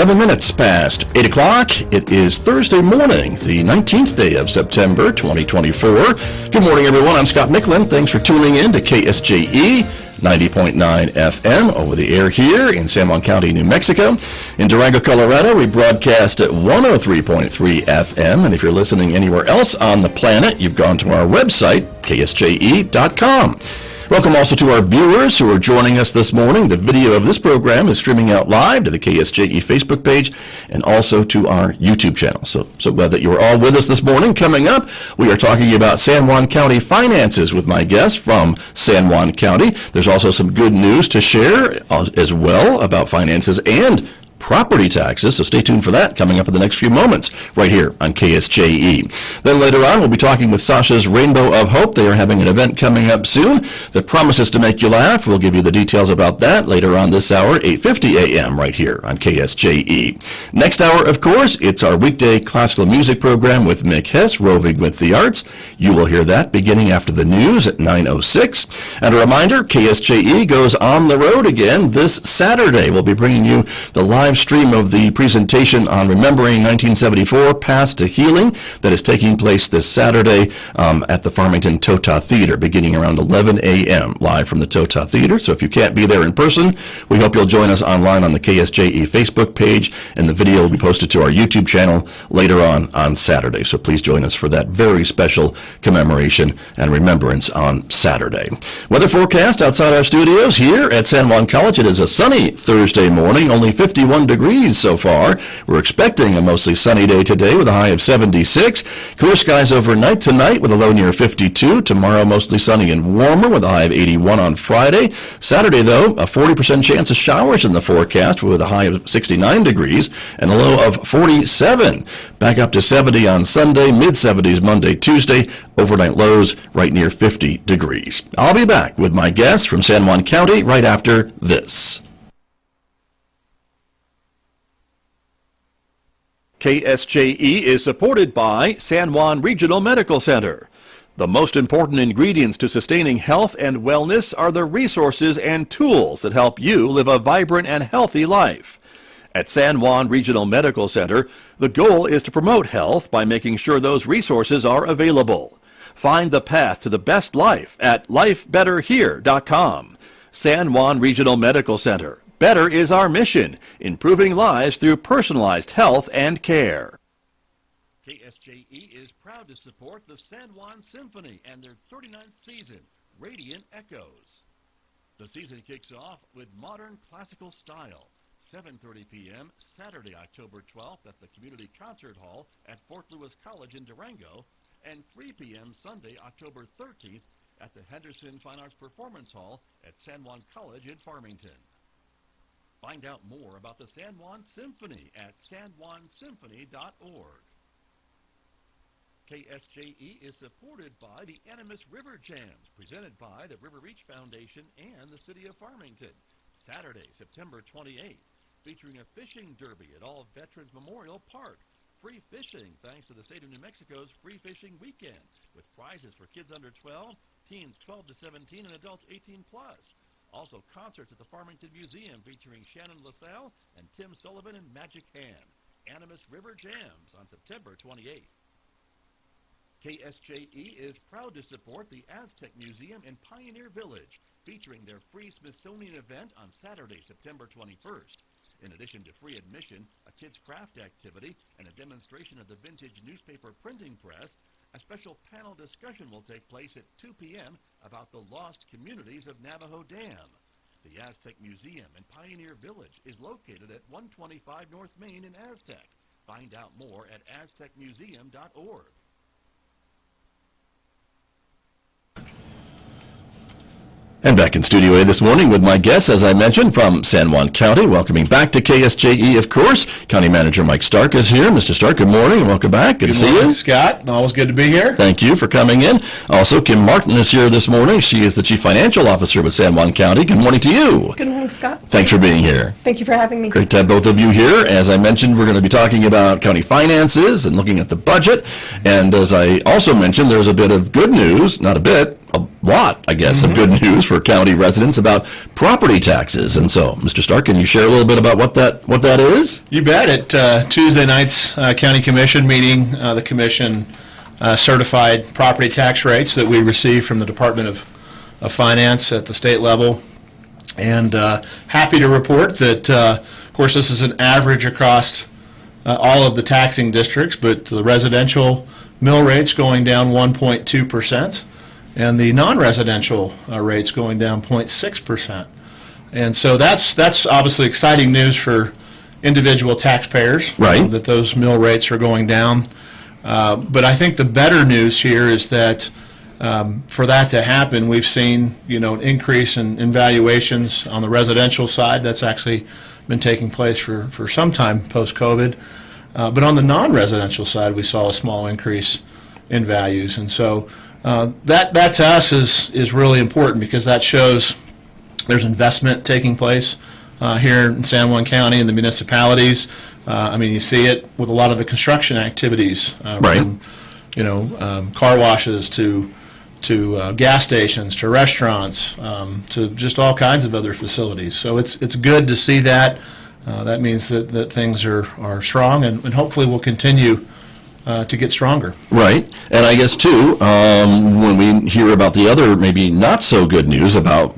11 minutes past 8 o'clock. It is Thursday morning, the 19th day of September, 2024. Good morning, everyone. I'm Scott Micklin. Thanks for tuning in to KSJE 90.9 FM over the air here in San Juan County, New Mexico. In Durango, Colorado, we broadcast at 103.3 FM. And if you're listening anywhere else on the planet, you've gone to our website, ksje.com. Welcome also to our viewers who are joining us this morning. The video of this program is streaming out live to the KSJE Facebook page and also to our YouTube channel. So glad that you are all with us this morning. Coming up, we are talking about San Juan County finances with my guest from San Juan County. There's also some good news to share as well about finances and property taxes, so stay tuned for that coming up in the next few moments right here on KSJE. Then later on, we'll be talking with Sasha's Rainbow of Hope. They are having an event coming up soon that promises to make you laugh. We'll give you the details about that later on this hour, 8:50 a.m. right here on KSJE. Next hour, of course, it's our weekday classical music program with Mick Hess, Roving with the Arts. You will hear that beginning after the news at 9:06. And a reminder, KSJE goes on the road again this Saturday. We'll be bringing you the live stream of the presentation on Remembering 1974, Past to Healing, that is taking place this Saturday at the Farmington Tota Theater, beginning around 11 a.m., live from the Tota Theater. So if you can't be there in person, we hope you'll join us online on the KSJE Facebook page, and the video will be posted to our YouTube channel later on Saturday. So please join us for that very special commemoration and remembrance on Saturday. Weather forecast outside our studios here at San Juan College. It is a sunny Thursday morning, only 51 degrees so far. We're expecting a mostly sunny day today with a high of 76. Clear skies overnight tonight with a low near 52. Tomorrow mostly sunny and warmer with a high of 81 on Friday. Saturday, though, a 40% chance of showers in the forecast with a high of 69 degrees and a low of 47. Back up to 70 on Sunday, mid-70s Monday, Tuesday. Overnight lows right near 50 degrees. I'll be back with my guests from San Juan County right after this. KSJE is supported by San Juan Regional Medical Center. The most important ingredients to sustaining health and wellness are the resources and tools that help you live a vibrant and healthy life. At San Juan Regional Medical Center, the goal is to promote health by making sure those resources are available. Find the path to the best life at lifebetterhere.com. San Juan Regional Medical Center. Better is our mission, improving lives through personalized health and care. KSJE is proud to support the San Juan Symphony and their 39th season, Radiant Echoes. The season kicks off with modern classical style, 7:30 p.m. Saturday, October 12th at the Community Concert Hall at Fort Lewis College in Durango, and 3 p.m. Sunday, October 13th at the Henderson Fine Arts Performance Hall at San Juan College in Farmington. Find out more about the San Juan Symphony at sanjuansymphony.org. KSJE is supported by the Animas River Jams, presented by the River Reach Foundation and the City of Farmington. Saturday, September 28th, featuring a fishing derby at All Veterans Memorial Park. Free fishing thanks to the state of New Mexico's Free Fishing Weekend, with prizes for kids under 12, teens 12 to 17, and adults 18 plus. Also, concerts at the Farmington Museum featuring Shannon LaSalle and Tim Sullivan and Magic Hand. Animas River Jams on September 28th. KSJE is proud to support the Aztec Museum in Pioneer Village, featuring their free Smithsonian event on Saturday, September 21st. In addition to free admission, a kids' craft activity, and a demonstration of the vintage newspaper printing press, a special panel discussion will take place at 2 p.m. about the lost communities of Navajo Dam. The Aztec Museum in Pioneer Village is located at 125 North Main in Aztec. Find out more at aztecmuseum.org. And back in Studio A this morning with my guests, as I mentioned, from San Juan County. Welcoming back to KSJE, of course. County Manager Mike Stark is here. Mr. Stark, good morning and welcome back. Good to see you. Scott. Always good to be here. Thank you for coming in. Also, Kim Martin is here this morning. She is the Chief Financial Officer with San Juan County. Good morning to you. Good morning, Scott. Thanks for being here. Thank you for having me. Great to have both of you here. As I mentioned, we're going to be talking about county finances and looking at the budget. And as I also mentioned, there's a bit of good news, not a bit, a lot, I guess, of good news for county residents about property taxes. And so, Mr. Stark, can you share a little bit about what that is? You bet. At Tuesday night's county commission meeting, the commission certified property tax rates that we received from the Department of Finance at the state level. And happy to report that, of course, this is an average across all of the taxing districts, but the residential mill rates going down 1.2%, and the non-residential rates going down 0.6%. And so that's obviously exciting news for individual taxpayers, right, that those mill rates are going down. But I think the better news here is that for that to happen, we've seen an increase in valuations on the residential side. That's actually been taking place for some time post-COVID. But on the non-residential side, we saw a small increase in values. And so that to us is really important, because that shows there's investment taking place here in San Juan County and the municipalities. I mean, you see it with a lot of the construction activities, right, from car washes to gas stations, to restaurants, to just all kinds of other facilities. So it's good to see that. That means that things are strong, and hopefully will continue to get stronger. Right. And I guess, too, when we hear about the other maybe not so good news about,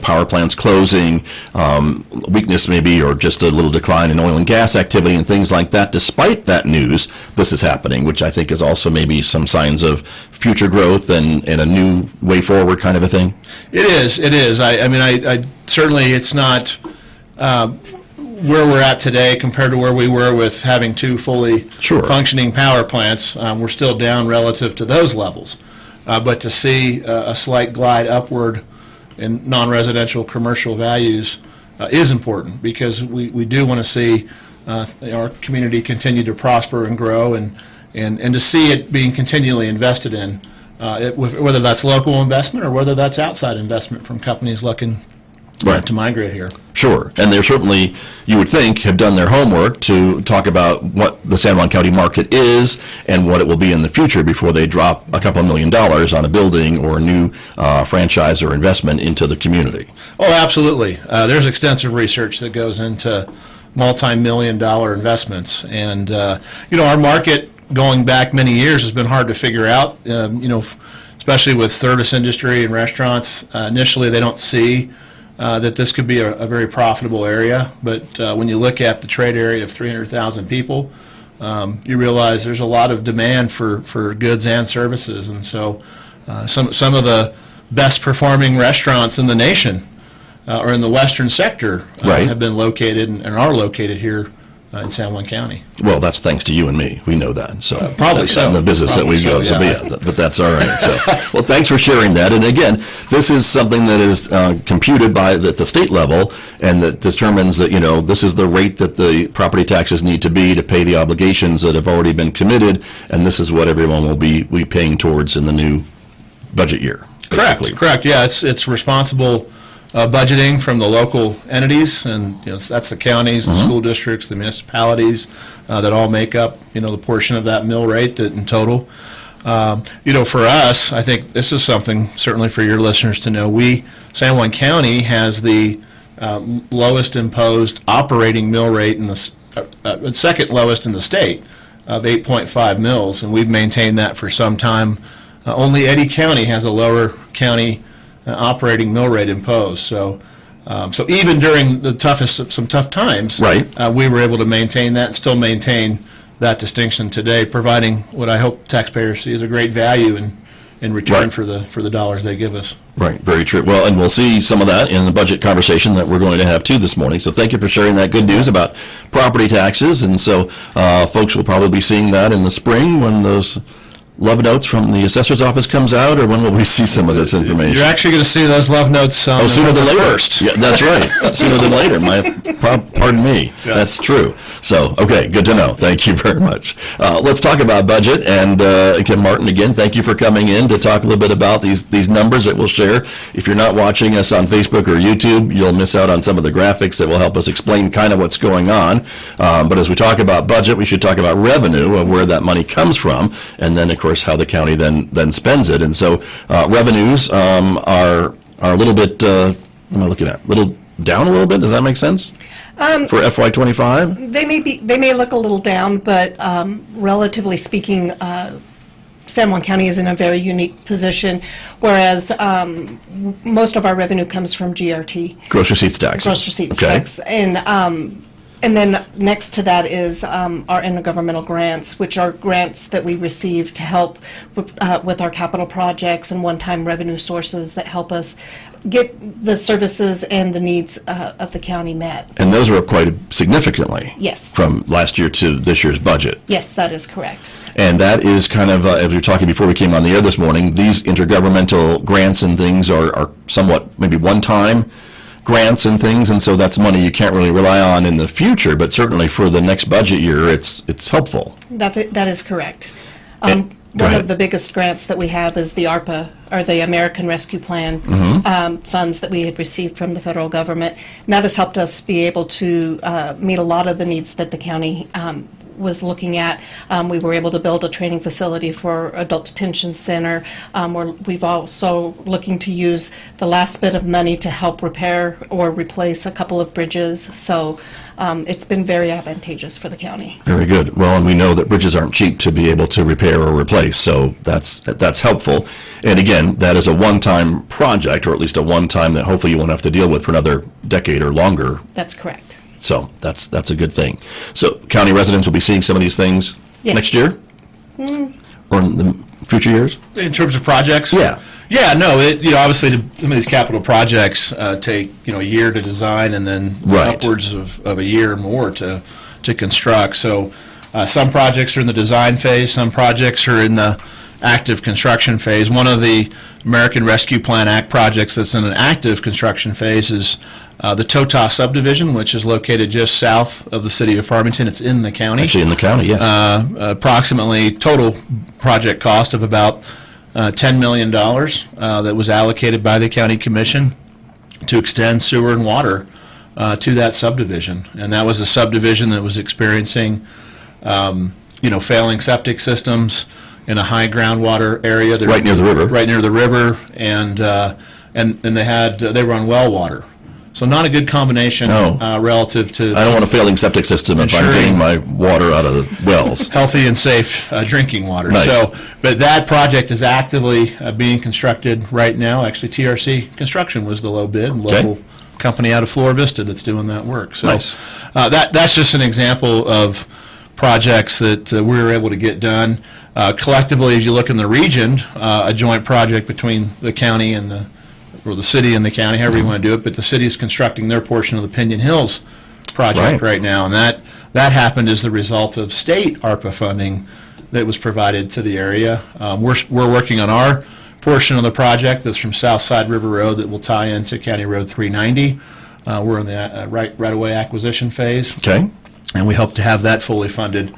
power plants closing, weakness maybe, or just a little decline in oil and gas activity and things like that, despite that news, this is happening, which I think is also maybe some signs of future growth and a new way forward kind of a thing. It is. I mean, I certainly, it's not where we're at today compared to where we were with having two fully functioning power plants. We're still down relative to those levels. But to see a slight glide upward in non-residential commercial values is important, because we do want to see our community continue to prosper and grow, and to see it being continually invested in, whether that's local investment or whether that's outside investment from companies looking to migrate here. Sure. And they're certainly, you would think, have done their homework to talk about what the San Juan County market is and what it will be in the future before they drop a couple $1 million on a building or a new franchise or investment into the community. Oh, absolutely. There's extensive research that goes into multi-million-dollar investments. And, our market going back many years has been hard to figure out, especially with service industry and restaurants. Initially, they don't see that this could be a very profitable area, but when you look at the trade area of 300,000 people, you realize there's a lot of demand for goods and services. And so some of the best performing restaurants in the nation or in the western sector have been located and are located here in San Juan County. Well, that's thanks to you and me. We know that. So probably so. In the business probably that we go, so, yeah. But that's all right. So, well, thanks for sharing that. And again, this is something that is computed by the state level, and that determines that this is the rate that the property taxes need to be to pay the obligations that have already been committed, and this is what everyone will be paying towards in the new budget year. Basically. Correct. Yeah, it's responsible budgeting from the local entities, and that's the counties, the school districts, the municipalities that all make up the portion of that mill rate that in total. For us, I think this is something certainly for your listeners to know. San Juan County has the lowest imposed operating mill rate in the second lowest in the state of 8.5 mills, and we've maintained that for some time. Only Eddy County has a lower county operating mill rate imposed. So even during some tough times, we were able to maintain that and still maintain that distinction today, providing what I hope taxpayers see as a great value in return for the dollars they give us. Right, very true. Well, and we'll see some of that in the budget conversation that we're going to have too this morning. So thank you for sharing that good news about property taxes. And so folks will probably be seeing that in the spring when those love notes from the assessor's office comes out, or when will we see some of this information? You're actually going to see those love notes sooner than later. First. Yeah, that's right. Sooner than later. Pardon me. Yeah. That's true. So, okay, good to know. Thank you very much. Let's talk about budget. And Kim Martin, again, thank you for coming in to talk a little bit about these numbers that we'll share. If you're not watching us on Facebook or YouTube, you'll miss out on some of the graphics that will help us explain kind of what's going on. But as we talk about budget, we should talk about revenue, of where that money comes from, and then, of course, how the county then spends it. And so revenues are a little bit, what am I looking at? Little down a little bit, does that make sense? For FY25? They may look a little down, but relatively speaking, San Juan County is in a very unique position, whereas most of our revenue comes from GRT. Gross receipts taxes. Gross receipts Okay. tax. And then next to that is our intergovernmental grants, which are grants that we receive to help with our capital projects and one-time revenue sources that help us get the services and the needs of the county met. And those are up quite significantly. Yes. From last year to this year's budget. Yes, that is correct. And that is kind of, as we were talking before we came on the air this morning, these intergovernmental grants and things are somewhat maybe one-time grants and things, and so that's money you can't really rely on in the future, but certainly for the next budget year, it's helpful. That is correct. Go One ahead. of the biggest grants that we have is the ARPA, or the American Rescue Plan funds that we had received from the federal government. And that has helped us be able to meet a lot of the needs that the county was looking at. We were able to build a training facility for adult detention center. We've also looking to use the last bit of money to help repair or replace a couple of bridges. So it's been very advantageous for the county. Very good. Well, and we know that bridges aren't cheap to be able to repair or replace, so that's helpful. And again, that is a one-time project, or at least a one-time that hopefully you won't have to deal with for another decade or longer. That's correct. So that's a good thing. So county residents will be seeing some of these things Yes. next year? Or in the future years? In terms of projects? Yeah. Yeah, no, obviously some of these capital projects take, a year to design and then Right. upwards of a year or more to construct. So some projects are in the design phase, some projects are in the active construction phase. One of the American Rescue Plan Act projects that's in an active construction phase is the Tota subdivision, which is located just south of the city of Farmington. It's in the county. Actually, in the county, yes. Approximately total project cost of about $10 million that was allocated by the county commission to extend sewer and water to that subdivision. And that was a subdivision that was experiencing, failing septic systems in a high groundwater area. Right near the river. Right near the river, and they were on well water. So not a good combination No. relative to I don't want a failing septic system if I'm Ensuring- getting my water out of the wells. healthy and safe drinking water. Nice. So, but that project is actively being constructed right now. Actually, TRC Construction was the low bid, local company out of Flora Vista that's doing that work. So Nice. That's just an example of projects that we were able to get done. Collectively, if you look in the region, a joint project between the county and or the city and the county, however you want to do it, but the city is constructing their portion of the Pinion Hills project right now, and that happened as the result of state ARPA funding that was provided to the area. We're working on our portion of the project that's from Southside River Road that will tie into County Road 390. We're in the right-of-way acquisition phase. Okay? And we hope to have that fully funded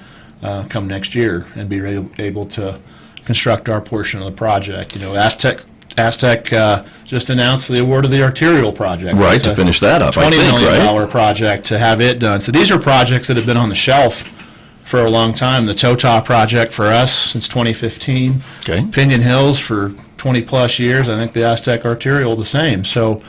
come next year and be able to construct our portion of the project. Aztec just announced the award of the arterial project. Right, It's to a finish that up, I $20 think, million right? project to have it done. So these are projects that have been on the shelf for a long time. The Tota project for us since 2015. Okay. Pinion Hills for 20-plus years. I think the Aztec arterial the same. So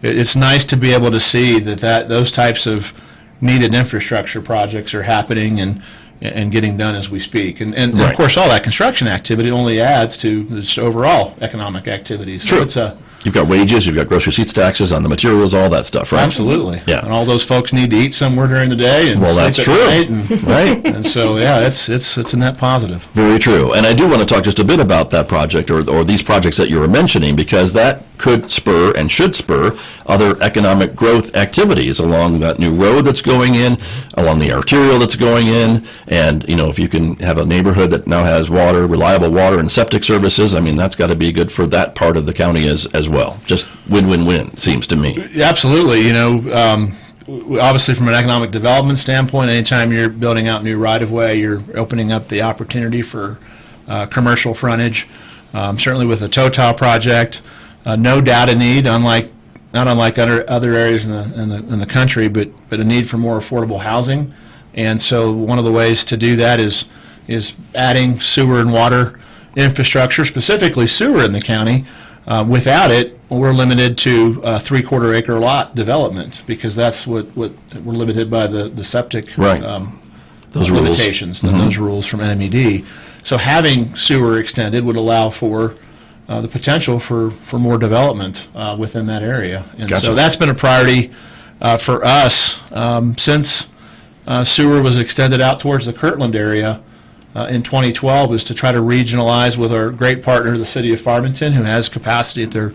it's nice to be able to see that those types of needed infrastructure projects are happening and getting done as we speak. And Right. of course, all that construction activity only adds to this overall economic activity. So True. it's a You've got wages, you've got gross receipts taxes on the materials, all that stuff, right? Absolutely. Yeah. And all those folks need to eat somewhere during the day and Well, sleep that's at true. night and, Right. and so yeah, it's a net positive. Very true. And I do want to talk just a bit about that project or these projects that you were mentioning, because that could spur and should spur other economic growth activities along that new road that's going in, along the arterial that's going in. And, if you can have a neighborhood that now has water, reliable water and septic services, I mean, that's got to be good for that part of the county as well. Just win-win-win, seems to me. Absolutely. Obviously from an economic development standpoint, anytime you're building out new right-of-way, you're opening up the opportunity for commercial frontage. Certainly with the Tota project, no data need, not unlike other areas in the country, but a need for more affordable housing. And so one of the ways to do that is adding sewer and water infrastructure, specifically sewer in the county. Without it, we're limited to three-quarter acre lot development, because that's what we're limited by the septic Right. Those rules. limitations, those rules from NMED. So having sewer extended would allow for the potential for more development within that area. And Gotcha. so that's been a priority for us since sewer was extended out towards the Kirtland area in 2012, is to try to regionalize with our great partner, the city of Farmington, who has capacity at their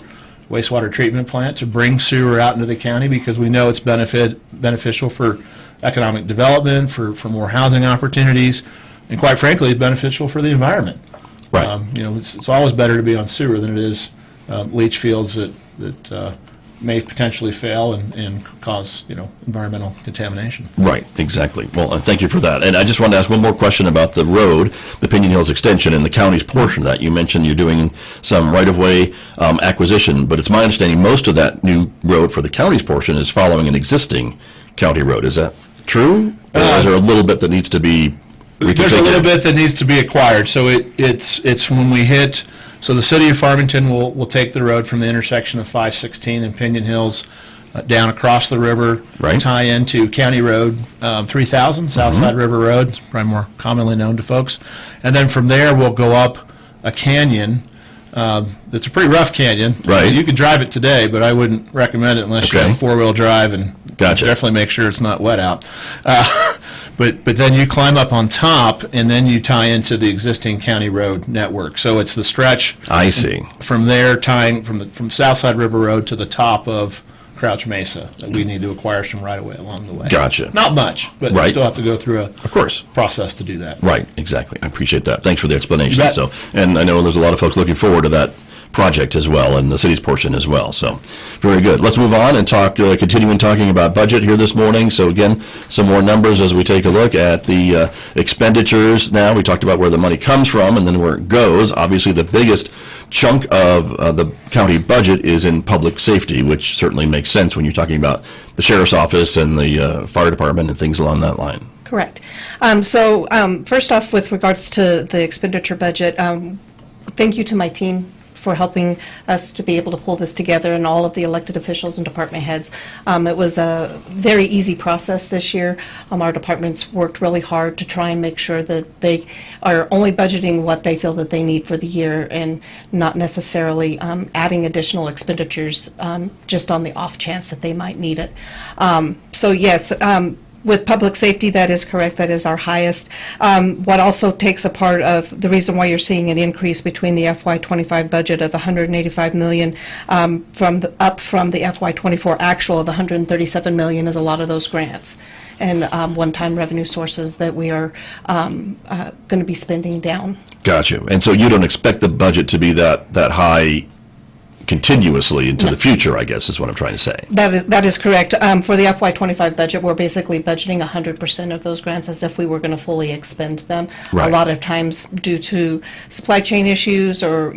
wastewater treatment plant to bring sewer out into the county, because we know it's beneficial for economic development, for more housing opportunities, and quite frankly, it's beneficial for the environment. Right. It's always better to be on sewer than it is leach fields that may potentially fail and cause, environmental contamination. Right, exactly. Well, thank you for that. And I just wanted to ask one more question about the road, the Pinion Hills extension, and the county's portion of that. You mentioned you're doing some right-of-way acquisition, but it's my understanding most of that new road for the county's portion is following an existing county road. Is that true? Or is there a little bit that needs to be reconfigured? There's a little bit that needs to be acquired. So it's when we hit, so the city of Farmington will take the road from the intersection of 516 and Pinion Hills down across the river, Right. tie into County Road 3000, Southside River Road, it's probably more commonly known to folks. And then from there, we'll go up a canyon. It's a pretty rough canyon. Right. You could drive it today, but I wouldn't recommend it unless you Okay. have four-wheel drive, and Gotcha. definitely make sure it's not wet out. But then you climb up on top, and then you tie into the existing county road network. So it's the stretch I see. from there, tying from Southside River Road to the top of Crouch Mesa, that we need to acquire some right-of-way along the way. Gotcha. Not much, but Right. you still have to go through a Of course. process to do that. Right, exactly. I appreciate that. Thanks for the explanation. You bet. So, and I know there's a lot of folks looking forward to that project as well, and the city's portion as well. So, very good. Let's move on and talk, continuing talking about budget here this morning. So again, some more numbers as we take a look at the expenditures now. We talked about where the money comes from and then where it goes. Obviously, the biggest chunk of the county budget is in public safety, which certainly makes sense when you're talking about the sheriff's office and the fire department and things along that line. Correct. First off, with regards to the expenditure budget, thank you to my team for helping us to be able to pull this together, and all of the elected officials and department heads. It was a very easy process this year. Our departments worked really hard to try and make sure that they are only budgeting what they feel that they need for the year, and not necessarily adding additional expenditures just on the off chance that they might need it. With public safety, that is correct. That is our highest. What also takes a part of the reason why you're seeing an increase between the FY25 budget of $185 million up from the FY24 actual of $137 million is a lot of those grants and one-time revenue sources that we are going to be spending down. Gotcha. And so you don't expect the budget to be that high continuously into the future, I guess, is what I'm trying to say. That is correct. For the FY25 budget, we're basically budgeting 100% of those grants as if we were going to fully expend them. Right. A lot of times, due to supply chain issues or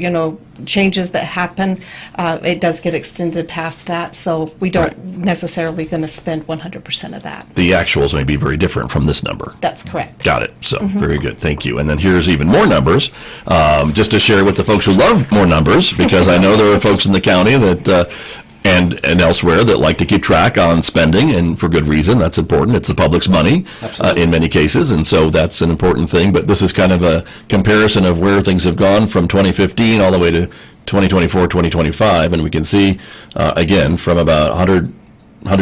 changes that happen, it does get extended past that. So we don't necessarily going to spend 100% of that. The actuals may be very different from this number. That's correct. Got it. So, very good. Thank you. And then here's even more numbers, just to share with the folks who love more numbers, because I know there are folks in the county that and elsewhere that like to keep track on spending, and for good reason. That's important. It's the public's money in many cases, and so that's an important thing. But this is kind of a comparison of where things have gone from 2015 all the way to 2024, 2025, and we can see, again, from about $100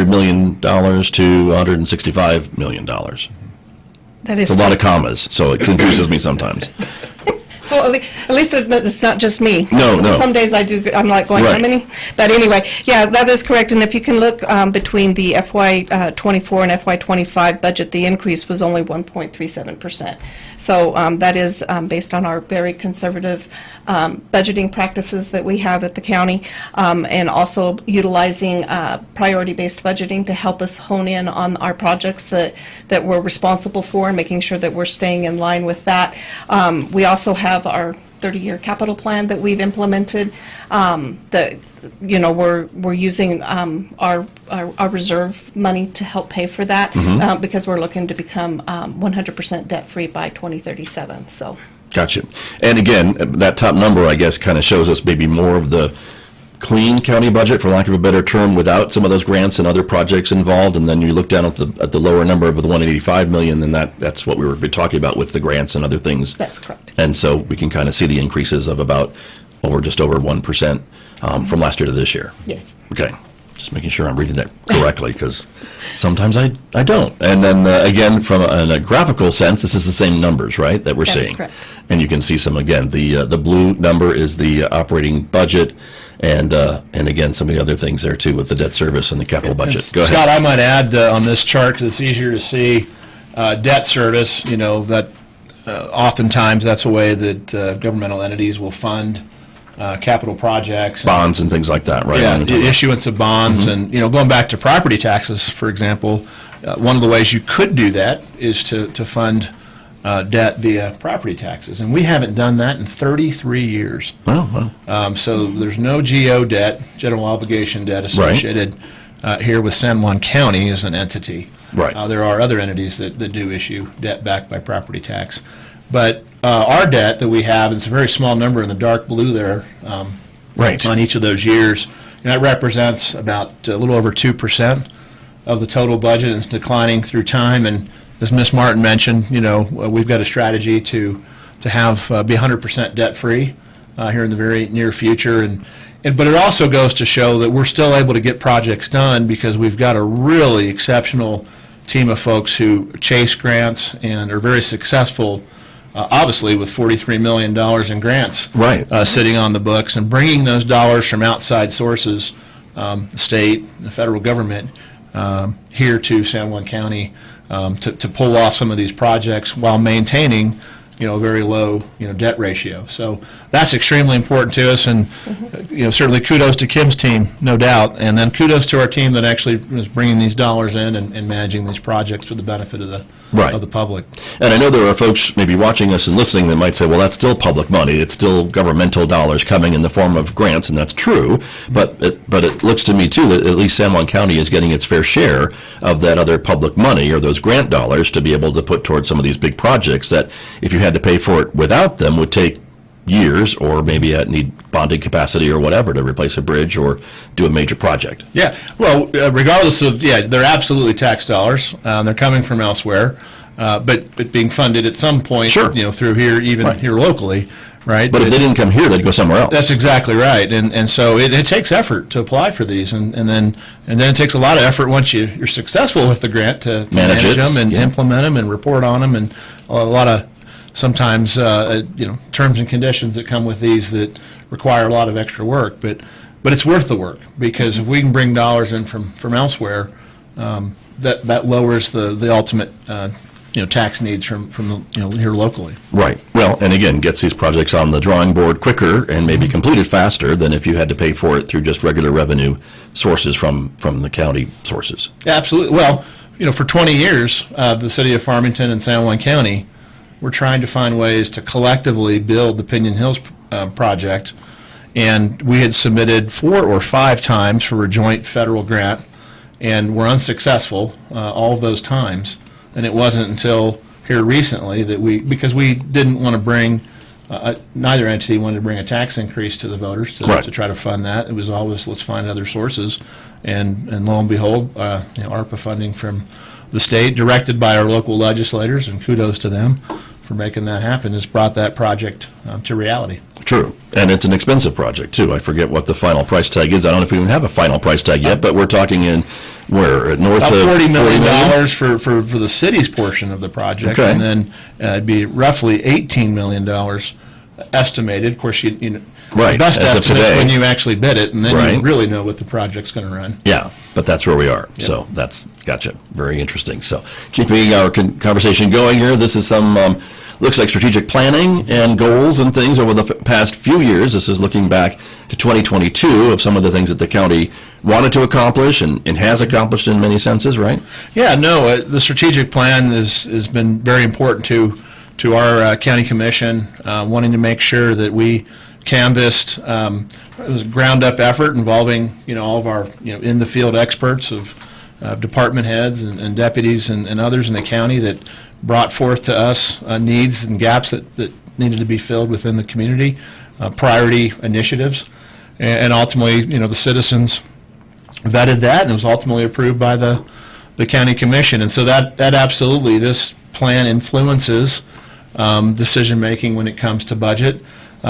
million to $165 million. That is It's a lot of commas, so it confuses me sometimes. Well, at least it's not just me. No. Some days I'm like going, Right. how many? But anyway, yeah, that is correct. And if you can look between the FY24 and FY25 budget, the increase was only 1.37%. So that is based on our very conservative budgeting practices that we have at the county, and also utilizing priority-based budgeting to help us hone in on our projects that we're responsible for, and making sure that we're staying in line with that. We also have our 30-year capital plan that we've implemented. We're using our reserve money to help pay for that, because we're looking to become 100% debt-free by 2037. So. Gotcha. And again, that top number, I guess, kind of shows us maybe more of the clean county budget, for lack of a better term, without some of those grants and other projects involved. And then you look down at the lower number of the 185 million, then that's what we were talking about with the grants and other things. That's correct. And so we can kind of see the increases of about just over 1% from last year to this year. Yes. Okay. Just making sure I'm reading that correctly, because sometimes I don't. And then again, from a graphical sense, this is the same numbers, right, that we're That is seeing. correct. And you can see some, again, the blue number is the operating budget, and again, some of the other things there too with the debt service and the capital budget. Go ahead. Scott, I might add on this chart, 'cause it's easier to see, debt service, that oftentimes that's a way that governmental entities will fund capital projects. Bonds and things like that, right? Yeah, On the top. issuance of bonds, and, going back to property taxes, for example, one of the ways you could do that is to fund debt via property taxes, and we haven't done that in 33 years. Oh, well. So there's no GO debt, general obligation debt, associated here with San Juan County as an entity. Right. There are other entities that do issue debt backed by property tax. But our debt that we have, it's a very small number in the dark blue there, Right. on each of those years, and that represents about a little over 2% of the total budget, and it's declining through time. And as Ms. Martin mentioned, we've got a strategy to have be 100% debt-free here in the very near future. But it also goes to show that we're still able to get projects done because we've got a really exceptional team of folks who chase grants and are very successful, obviously with $43 million in grants Right. sitting on the books, and bringing those dollars from outside sources, the state, the federal government, here to San Juan County to pull off some of these projects while maintaining a very low, debt ratio. So that's extremely important to us, and, certainly kudos to Kim's team, no doubt, and then kudos to our team that actually is bringing these dollars in and managing these projects for the benefit of the Right. of the public. And I know there are folks maybe watching us and listening that might say, well, that's still public money. It's still governmental dollars coming in the form of grants, and that's true. But it looks to me, too, that at least San Juan County is getting its fair share of that other public money or those grant dollars to be able to put towards some of these big projects that, if you had to pay for it without them, would take years, or maybe need bonding capacity or whatever to replace a bridge or do a major project. Yeah, well, regardless of, they're absolutely tax dollars. They're coming from elsewhere, but being funded at some point, Sure. Through here, even Right. here locally, right? But if they didn't come here, they'd go somewhere else. That's exactly right, and so it takes effort to apply for these, and then it takes a lot of effort once you're successful with the grant to Manage it, them and yeah. implement them and report on them, and a lot of sometimes terms and conditions that come with these that require a lot of extra work, but it's worth the work, because if we can bring dollars in from elsewhere, that lowers the ultimate tax needs from here locally. Right. Well, and again, gets these projects on the drawing board quicker and maybe completed faster than if you had to pay for it through just regular revenue sources from the county sources. Yeah, absolutely. Well, for 20 years, the city of Farmington and San Juan County were trying to find ways to collectively build the Pinion Hills project, and we had submitted 4 or 5 times for a joint federal grant, and were unsuccessful all of those times. And it wasn't until here recently that because we didn't want to bring, neither entity wanted to bring a tax increase to the voters to Right. try to fund that. It was always, let's find other sources. And lo and behold, ARPA funding from the state, directed by our local legislators, and kudos to them for making that happen, has brought that project to reality. True. And it's an expensive project, too. I forget what the final price tag is. I don't know if we even have a final price tag yet, but we're talking north About of $40 million for the city's portion of the project, Okay. and then it'd be roughly $18 million estimated. Of course, Right, the best as of estimate's today. when you actually bid it, and then you Right. really know what the project's going to run. Yeah, but that's where we are. So that's, gotcha. Very interesting. So keeping our conversation going here, this is some, looks like strategic planning and goals and things over the past few years. This is looking back to 2022 of some of the things that the county wanted to accomplish and has accomplished in many senses, right? Yeah, no, the strategic plan has been very important to our county commission, wanting to make sure that we canvassed, it was a ground-up effort involving, all of our, in-the-field experts of department heads and deputies and others in the county that brought forth to us needs and gaps that needed to be filled within the community, priority initiatives, and ultimately, the citizens vetted that, and it was ultimately approved by the county commission. And so that absolutely, this plan influences decision-making when it comes to budget.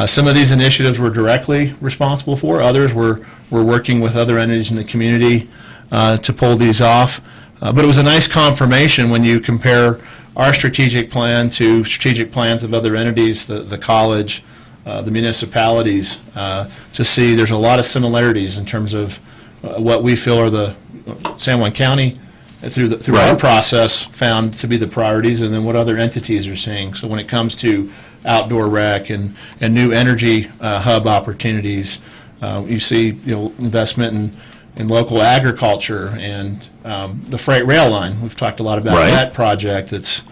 Some of these initiatives we're directly responsible for. Others we're working with other entities in the community to pull these off. But it was a nice confirmation when you compare our strategic plan to strategic plans of other entities, the college, the municipalities, to see there's a lot of similarities in terms of what we feel are the San Juan County through our process found to be the priorities, and then what other entities are seeing. So when it comes to outdoor rec and new energy hub opportunities, you see investment in local agriculture and the freight rail line. We've talked a lot about that project that's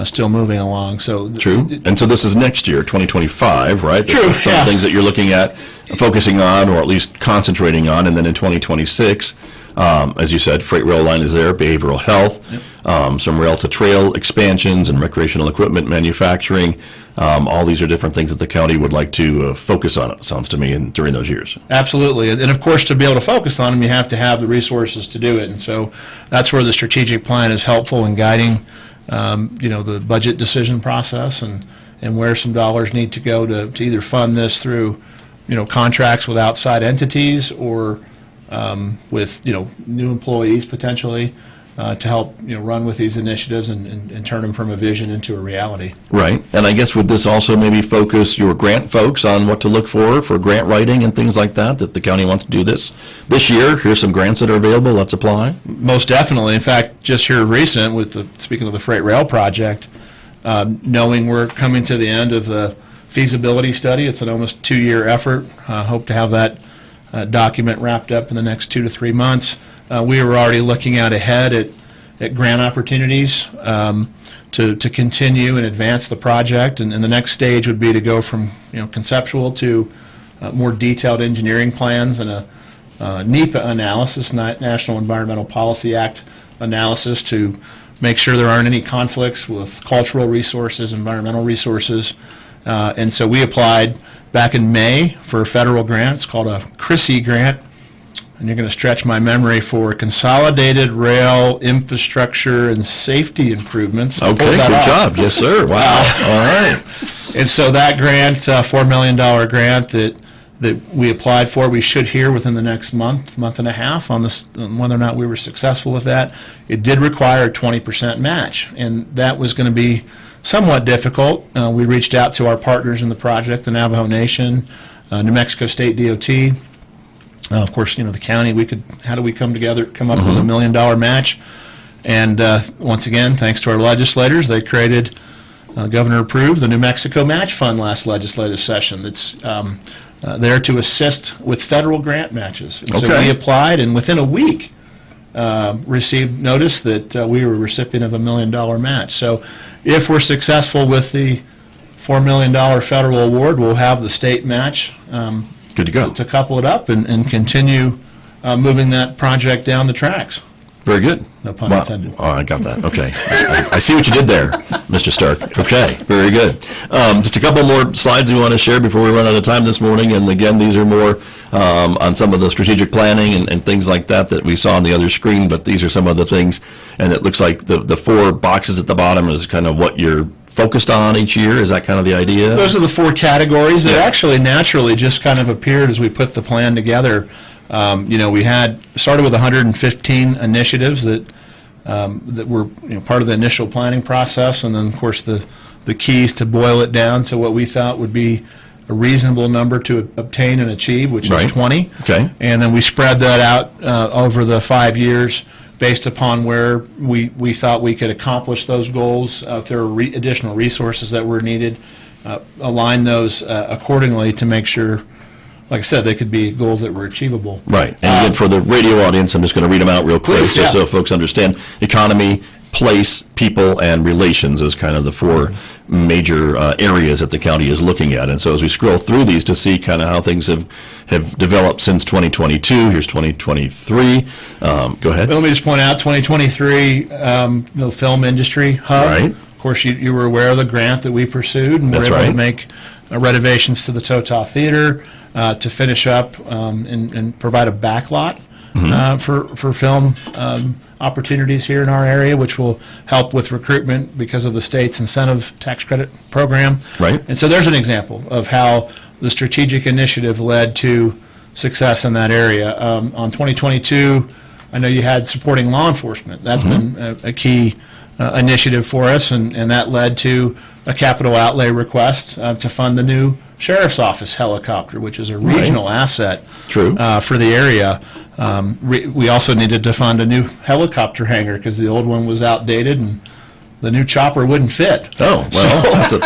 still moving along. So True. And so this is next year, 2025, right? True, Some things that you're looking at, focusing on, or at least concentrating on, and then in 2026, as you said, freight rail line is there, behavioral health, some rail to trail expansions and recreational equipment manufacturing. All these are different things that the county would like to focus on, it sounds to me, during those years. Absolutely. And of course, to be able to focus on them, you have to have the resources to do it. And so that's where the strategic plan is helpful in guiding the budget decision process and where some dollars need to go to either fund this through, contracts with outside entities or with, new employees potentially to help, run with these initiatives and turn them from a vision into a reality. Right. And I guess would this also maybe focus your grant folks on what to look for grant writing and things like that the county wants to do this year? Here's some grants that are available. Let's apply. Most definitely. In fact, just here recent speaking of the freight rail project, knowing we're coming to the end of the feasibility study, it's an almost 2-year effort. Hope to have that document wrapped up in the next 2 to 3 months. We were already looking out ahead at grant opportunities to continue and advance the project, and the next stage would be to go from conceptual to more detailed engineering plans and a NEPA analysis, National Environmental Policy Act analysis, to make sure there aren't any conflicts with cultural resources, environmental resources. And so we applied back in May for a federal grant. It's called a KSJE grant. And you're going to stretch my memory for Consolidated Rail Infrastructure and Safety Improvements. Okay, good job. Yes, sir. Wow. All right. And so that grant, $4 million grant that we applied for, we should hear within the next month and a half on whether or not we were successful with that. It did require a 20% match, and that was going to be somewhat difficult. We reached out to our partners in the project, the Navajo Nation, New Mexico State DOT. Of course, the county, how do we come up with $1 million match? And once again, thanks to our legislators, they created, Governor approved the New Mexico Match Fund last legislative session that's there to assist with federal grant matches. And so we applied, and within a week, received notice that we were a recipient of $1 million match. So if we're successful with the $4 million federal award, we'll have the state match. Good to go. To couple it up and continue moving that project down the tracks. Very good. No pun intended. Oh, I got that. Okay. I see what you did there, Mr. Stark. Okay, very good. Just a couple more slides we want to share before we run out of time this morning. And again, these are more on some of the strategic planning and things like that we saw on the other screen, but these are some of the things. And it looks like the 4 boxes at the bottom is kind of what you're focused on each year. Is that kind of the idea? Those are the 4 categories that actually naturally just kind of appeared as we put the plan together. We had started with 115 initiatives that were part of the initial planning process, and then of course the keys to boil it down to what we thought would be a reasonable number to obtain and achieve, which is 20. Okay. And then we spread that out over the 5 years based upon where we thought we could accomplish those goals. If there were additional resources that were needed, align those accordingly to make sure, like I said, they could be goals that were achievable. Right. And again, for the radio audience, I'm just going to read them out real quick, just so folks understand. Economy, place, people, and relations is kind of the 4 major areas that the county is looking at. And so as we scroll through these to see kind of how things have developed since 2022, here's 2023. Go ahead. Let me just point out 2023, the film industry hub. Right. Of course, you were aware of the grant that we pursued, and That's we're able right. to make renovations to the Totow Theater to finish up and provide a backlot for film opportunities here in our area, which will help with recruitment because of the state's incentive tax credit program. Right. And so there's an example of how the strategic initiative led to success in that area. On 2022, I know you had supporting law enforcement. That's been a key initiative for us, and that led to a capital outlay request to fund the new sheriff's office helicopter, which is a regional asset True. For the area. We also needed to fund a new helicopter hangar because the old one was outdated and the new chopper wouldn't fit. Oh, well, that's a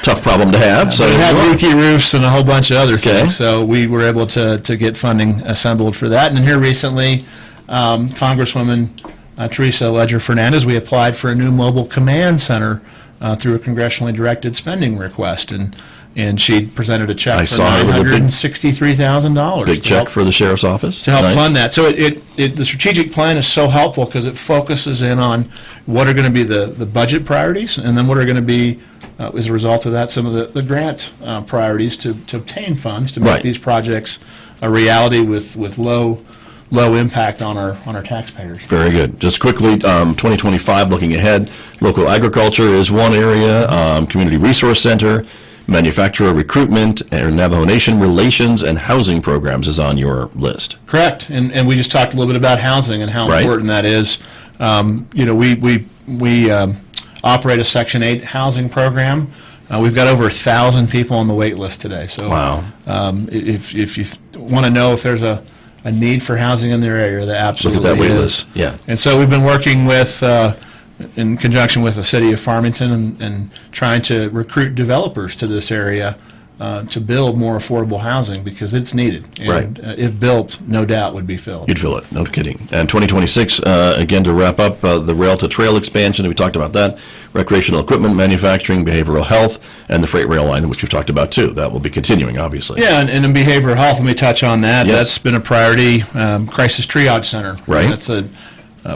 tough problem to have. So But it had leaky roofs and a whole bunch of other Okay. things, so we were able to get funding assembled for that. And here recently, Congresswoman Teresa Ledger Fernandez, we applied for a new mobile command center through a congressionally directed spending request, and she presented a check I for saw it with a big- $963,000. big check for the sheriff's office. To help Nice. fund that. So the strategic plan is so helpful because it focuses in on what are going to be the budget priorities, and then what are going to be, as a result of that, some of the grant priorities to obtain funds to make Right. these projects a reality with low impact on our taxpayers. Very good. Just quickly, 2025, looking ahead, local agriculture is one area, community resource center, manufacturer recruitment, and Navajo Nation relations and housing programs is on your list. Correct, and we just talked a little bit about housing and how Right. important that is. We operate a Section 8 housing program. We've got over 1,000 people on the wait list today. So, Wow. If you want to know if there's a need for housing in their area, there Look at absolutely that wait is. list. Yeah. And so we've been working with, in conjunction with the city of Farmington and trying to recruit developers to this area to build more affordable housing because it's needed. And Right. if built, no doubt would be filled. You'd fill it, no kidding. And 2026, again, to wrap up, the rail to trail expansion, we talked about that, recreational equipment manufacturing, behavioral health, and the freight rail line, which we've talked about too. That will be continuing, obviously. Yeah, and in behavioral health, let me touch on that. Yes. That's been a priority. Crisis triage center. Right. That's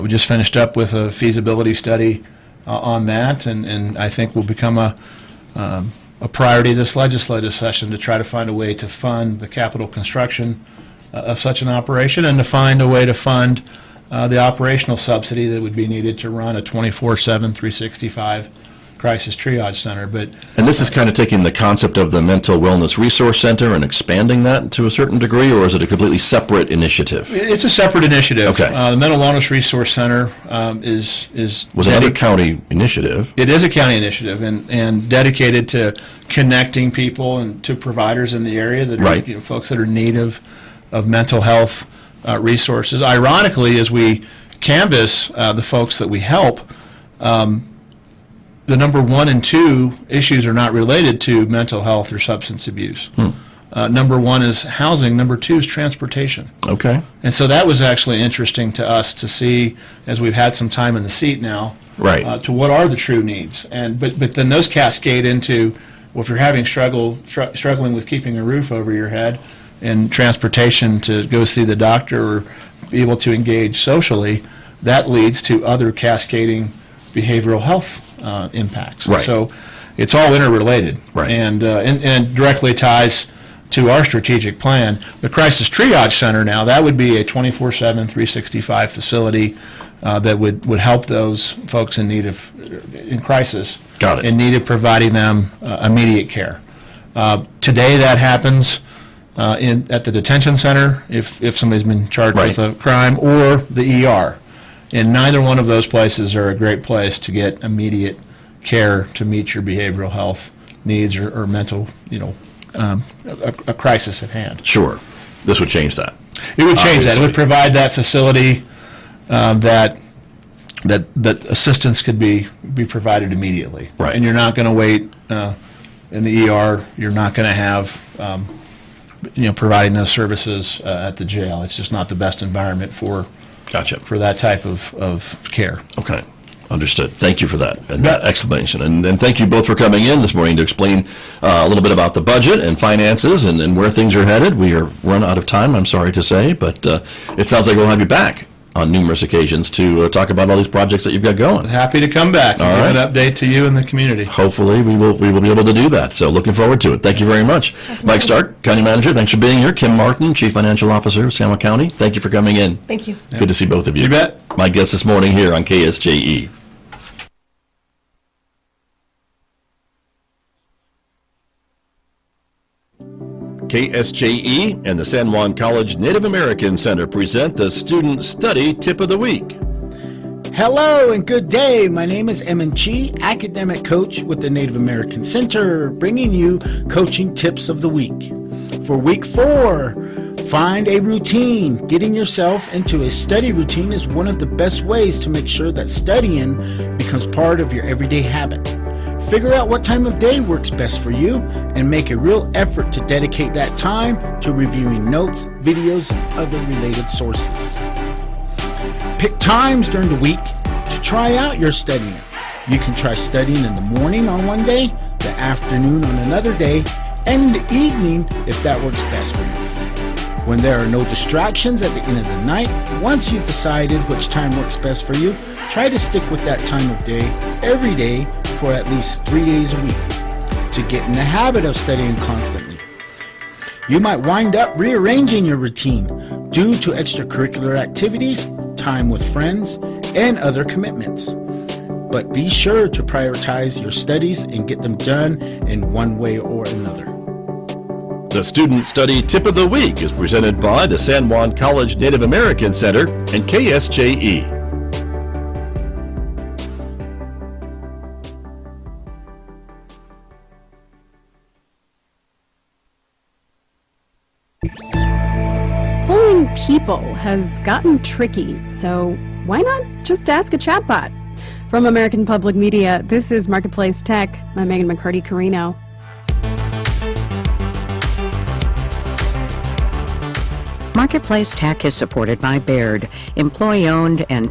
we just finished up with a feasibility study on that, and I think will become a priority this legislative session to try to find a way to fund the capital construction of such an operation and to find a way to fund the operational subsidy that would be needed to run a 24/7, 365 crisis triage center. But And this is kind of taking the concept of the Mental Wellness Resource Center and expanding that to a certain degree, or is it a completely separate initiative? it's a separate initiative. Okay. The Mental Wellness Resource Center is Was another county initiative. It is a county initiative and dedicated to connecting people and to providers in the area that Right. are, folks that are in need of mental health resources. Ironically, as we canvass the folks that we help, the number 1 and 2 issues are not related to mental health or substance abuse. Number 1 is housing. Number 2 is transportation. Okay. And so that was actually interesting to us to see as we've had some time in the seat now. Right. To what are the true needs, but then those cascade into, well, if you're having struggling with keeping a roof over your head, and transportation to go see the doctor or be able to engage socially, that leads to other cascading behavioral health impacts. Right. So it's all interrelated, Right. and directly ties to our strategic plan. The Crisis Triage Center now, that would be a 24/7, 365 facility that would help those folks in need of, in crisis. Got it. In need of providing them immediate care. Today that happens at the detention center if somebody's been charged Right. with a crime, or the ER. And neither one of those places are a great place to get immediate care to meet your behavioral health needs or mental, a crisis at hand. Sure. This would change that. It would change that. It Obviously. would provide that facility that assistance could be provided immediately. Right. And you're not going to wait in the ER. You're not going to have providing those services at the jail. It's just not the best environment for Gotcha. that type of care. Okay. Understood. Thank you for that and Yeah. that explanation. And thank you both for coming in this morning to explain a little bit about the budget and finances and where things are headed. We are run out of time, I'm sorry to say, but it sounds like we'll have you back. on numerous occasions to talk about all these projects that you've got going. Happy to come back and All give right. an update to you and the community. Hopefully, we will be able to do that. So looking forward to it. Thank you very much. Mike Stark, County Manager, thanks for being here. Kim Martin, Chief Financial Officer of San Juan County, thank you for coming in. Thank you. Good to see both of you. You bet. My guest this morning here on KSJE. KSJE and the San Juan College Native American Center present the Student Study Tip of the Week. Hello and good day. My name is Emin Chi, academic coach with the Native American Center, bringing you coaching tips of the week. For week 4, find a routine. Getting yourself into a study routine is one of the best ways to make sure that studying becomes part of your everyday habit. Figure out what time of day works best for you and make a real effort to dedicate that time to reviewing notes, videos, and other related sources. Pick times during the week to try out your studying. You can try studying in the morning on one day, the afternoon on another day, and in the evening if that works best for you. When there are no distractions at the end of the night, once you've decided which time works best for you, try to stick with that time of day every day for at least 3 days a week to get in the habit of studying constantly. You might wind up rearranging your routine due to extracurricular activities, time with friends, and other commitments. But be sure to prioritize your studies and get them done in one way or another. The Student Study Tip of the Week is presented by the San Juan College Native American Center and KSJE. Polling people has gotten tricky, so why not just ask a chatbot? From American Public Media, this is Marketplace Tech. I'm Megan McCarty-Carino. Marketplace Tech is supported by Baird, employee-owned and